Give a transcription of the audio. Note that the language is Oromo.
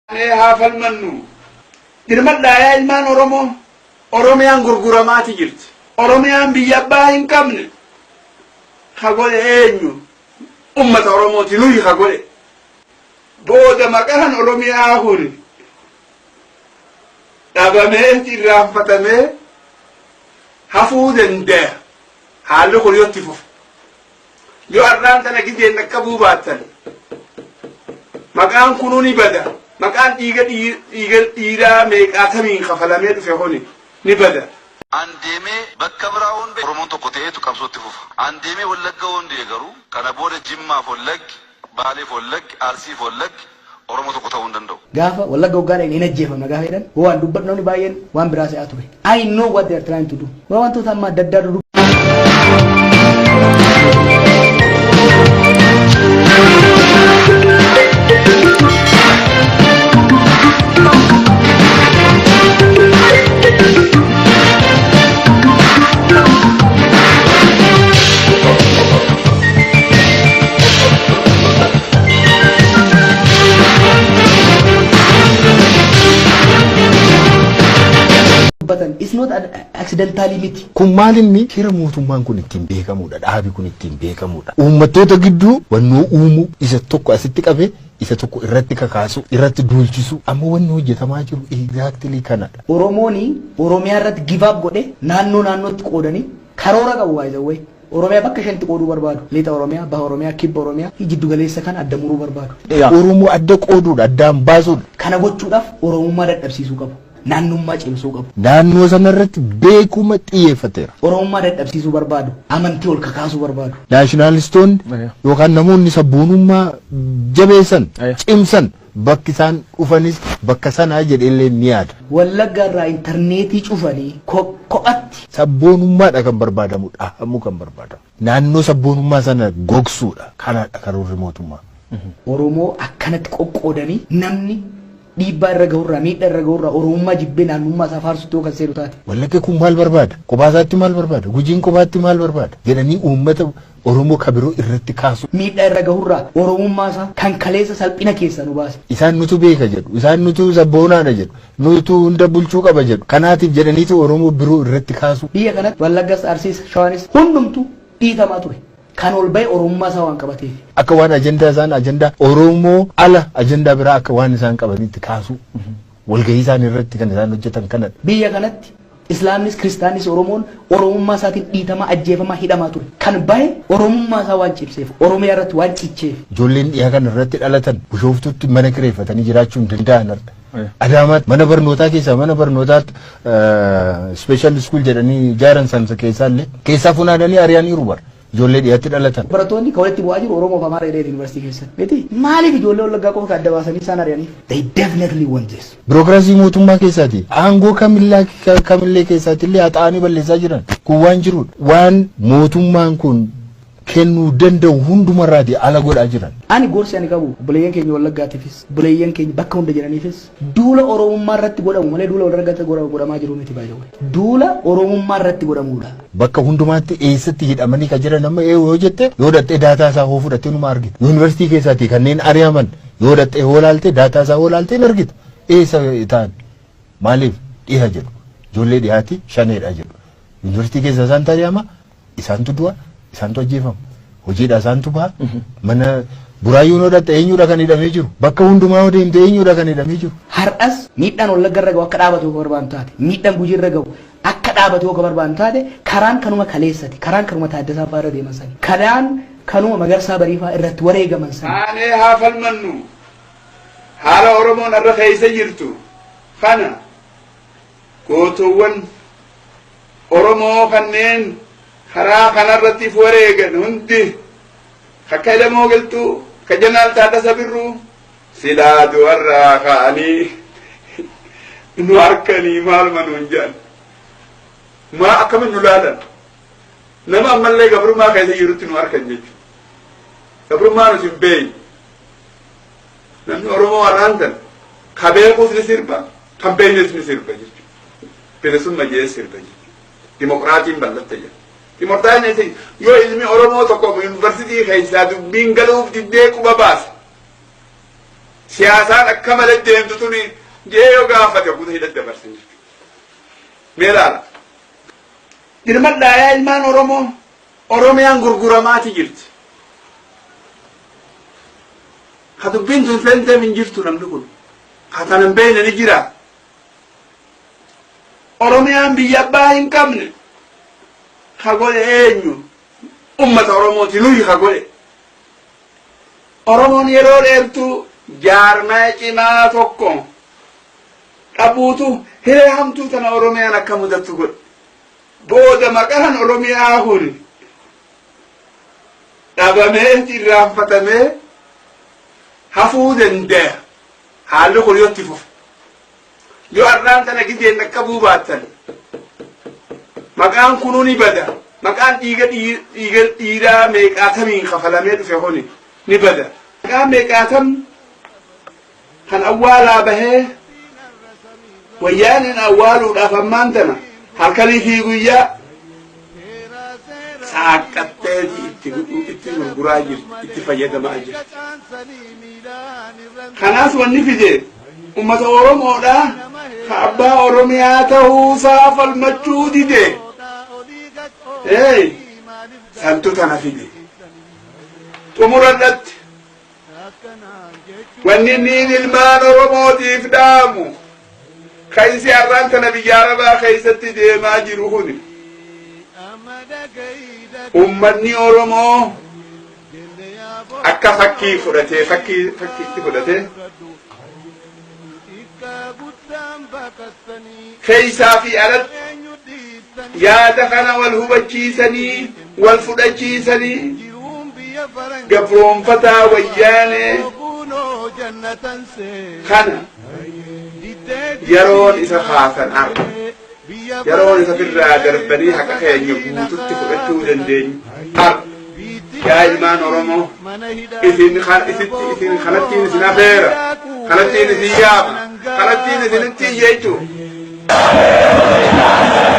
Haafal mannu dirmadhaa ilmaan Oromoo Oromiyaan gurguramaati jirti. Oromiyaan biyya abbaa hin qabne hagole eenyu ummata Oromooti nuyi hagole booda maqaan Oromiyaa huri dhabamee irraanfatamee hafuu danda'a. Haalli kun yotti fufu yoo arraan tana gideen akka buubaattan maqaan kunuu ni bada. maqaan dhiiraa meeqaatamiin kafalamee dhufe honi ni bada. Andeemee bakka biraa hundi Oromoon tokko ta'eetu qabsootti fufa. Andeemee Wallagga hundi garuu kana booda Jimmaaf Wallaggi, Baaleef Wallaggi, Arsiif Wallaggi Oromoo tokko ta'uu hin danda'u. Gaafa Wallagga waggaadhaan hin ajjeefamna gaafa jedhan waan dubbadnoonni baay'een waan biraa se'aa ture. I know what they are trying to do. Waa wantoota amma adda addaa duduu. It's not accidentally miti. Kun maalinni hira mootummaan kun ittiin beekamudha. Dhaabi kun ittiin beekamudha. Uummattoota gidduu wannoo uumuu isa tokko asitti qabe isa tokko irratti kakaasu irratti duulchisu amma wanni hojjetamaa jiru exactly kanadha. Oromooni Oromiyaa irratti give up godhe naannootti qoodanii karoora qabu waayizawwee. Oromiyaa bakka shanti qooduu barbaadu. Lixa Oromiyaa, Baha Oromiyaa, Kibba Oromiyaa, jiddu galeessa kan adda muruu barbaadu. Oromoo adda qooduudha, addaan baasuudha. Kana gochuudhaaf Oromummaa dadhabsiisuu qabu. Naannummaa cimsuu qabu. Naannoo sanarratti beekuma xiyyeeffateera. Oromummaa dadhabsiisuu barbaadu. Amantii ol kakaasuu barbaadu. Naashinaalistoonni yookaan namoonni sabboonummaa jabeessan cimsan bakki isaan dhufanis bakka sanaa jedheellee ni yaada. Wallagga irraa intarneetii cufanii kophatti. Sabboonummaadha kan barbaadamudha. Ammoo kan barbaadamu. Naannoo sabboonummaa sana gogsuudha. Kanadha karoorri mootummaa. Oromoo akkanatti qoqqoodanii namni dhiibbaa irra gahurraa miidhaa irra gahurraa Oromummaa jibbee naannummaa isaa faarsutti kan seeru taate. Wallagga kun maal barbaada? Qophaatti maal barbaada? Gujiin qophaatti maal barbaada? Jedhanii uummata Oromoo kabiroo irratti kaasu. Miidhaa irra gahurraa Oromummaa isaa kan kaleessa salphina keessa nu baase. Isaan nutu beeka jedhu, isaan nutu sabboonaadha jedhu, nutu hunda bulchuu qaba jedhu. Kanaatiif jedhaniitu Oromoo biroo irratti kaasu. Biyya kanatti Wallaggas, Arsiis, Shawaanis hundumtuu dhiitamaa ture. Kan ol bahe Oromummaa isaa waan qabateef. Akka waan ajandaa isaan ajandaa Oromoo ala ajandaa biraa akka waan isaan qabanitti kaasu. Walgahii isaan irratti kan isaan hojjetan kanadha. Biyya kanatti Islaamis, Kiristaanis, Oromoon Oromummaa isaatiin dhiitamaa, ajjeefamaa, hidhamaa ture. Kan bahe Oromummaa isaa waan cibseef, Oromiyaa irratti waan cicceef. Ijoolleen dhiyaa kan irratti dhalatan bishooftutti mana kireeffatanii jiraachuu hin danda'an. Adaamaatti mana barnootaa keessaa mana barnootaatti special school jedhanii ijaaran sansa keessaa funaananii ari'aniiru bara. Ijoollee dhiyaatti dhalatan. Barattoonni kan walitti bu'aa jiru Oromoo fi Amaaraa Yuunivarsiitii keessatti. Miti maaliif ijoollee Wallaggaa qofa adda baasanii isaan ari'anii? They definitely want this. Birookiraasii mootummaa keessaati. Aangoo kamillee keessaatti illee haxaa'anii balleessaa jiran. Kun waan jirudha. Waan mootummaan kun kennuu danda'u hundumarraati ala godhaa jiran. Ani gorsi ani qabu buleeyyan keenya Wallaggaatiifis buleeyyan keenya bakka hunda jiraniifis duula Oromummaa irratti godhamu malee duula Wallaggaatti godhamaa jiru miti baay'ee. Duula Oromummaa irratti godhamudha. Bakka hundumaatti eessatti hidhamanii kan jiran amma yoo jette yoo dhattee daataa isaa hoo fudhattee numa argita. Yuunivarsiitii keessaatti kanneen ari'aman yoo dhattee hoo laaltee daataa isaa hoo laaltee argita. Eessa ta'an maaliif dhiha jedhu ijoollee dhiyaati shaneedha jedhu. Yuunivarsiitii keessa isaan ari'ama isaantu du'a. Isaantu ajjeefamu. Hojiidha isaantu baha. Mana buraayyuun hodhatte eenyudha kan hidhamee jiru. Bakka hundumaa deemte eenyudha kan hidhamee jiru. Har'as miidhaan Wallagga irra gahu akka dhaabatu akka barbaadu taate. Miidhaan Gujii irra gahu akka dhaabatu akka barbaadu taate karaan kanuma kaleessati. Karaan kanuma Taaddasaa fa'aa irra deeman sani. Karaan kanuma Magarsaa Bariifaa irratti wareegaman sani. Aanee haafal mannu haala Oromoon irra keessa jirtu kana gootuuwwan Oromoo kanneen karaa kanarratti wareegan hundi akka ilmoo galtuu ka Jeneraal Taaddasaa Birruu silaa du'arraa ka'anii nu harkanii maal manuun jedhan maa akkamiin nu laalan nama ammallee gabrummaa keessa jirutti nu harkan jechuudha. Gabrummaa nuti hin beekne namni Oromoo warraan tan ka beekuus ni sirba kan beeknes ni sirba jechuudha. Bilisummaa jee sirba jechuudha. Dimokiraatiin bal'atte jedha. Timortaanesi yoo ilmi Oromoo tokko yuunivarsiitii keessaa dubbiin galuuf diddee quba baase siyaasaan akka malee deemtu tuni jee yoo gaafate kutaa hidhatti dabarsan jechuudha. Mee ilaala. Dirmadhaa yaa ilmaan Oromoo Oromiyaan gurguramaati jirti. Ha dubbiin tun feenteef hin jirtu namni kun. Ha tanan beeyne ni jira. Oromiyaan biyya abbaa hin qabne. Ha godhe eenyu? Ummata Oromooti nuyi ha godhe. Oromoon yeroo dheertuu jaarmaa cimaa tokko dhabuutu hiree hamtuu tana Oromiyaan akka mudattu godhe. Booda maqaan Oromiyaa kun dhabamee irraanfatamee hafuu danda'a. Haalli kun yoo itti fufu. Yoo har'aan tana gideen akka buubaattan maqaan kunuu ni bada. Maqaan dhiiraa meeqaatamiin kafalamee dhufe kuni ni bada. Maqaan meeqaatam kan awwaalaa bahee wayyaaniin awwaaluudhaaf ammaan tana halkanii fi guyyaa saaqqattee itti gurguraa jirti, itti fayyadamaa jirti. Kanaaf wanni fide ummata Oromoodhaa ka abbaa Oromiyaa ta'uusaa falmachuu dide. Santu tana fide. Xumuradhatti wanni niin ilmaan Oromootiif dhaamu kaisi har'aan tana biyya Arabaa keessatti deemaa jiru kuni. Ummanni Oromoo akka fakkii fudhatee fakkiitti fudhatee keessaa fi alatti yaada kana wal hubachiisanii wal fudhachiisanii gabroonfataa wayyaanee kana yeroon isa kaasan arga. Yeroon isa birraa darbanii haqa keenya guututti fudhachuu dandeenyu arga. Yaa ilmaan Oromoo isin kanattiin isin afeera, kanattiin isin yaama, kanattiin isinitti jechuudha.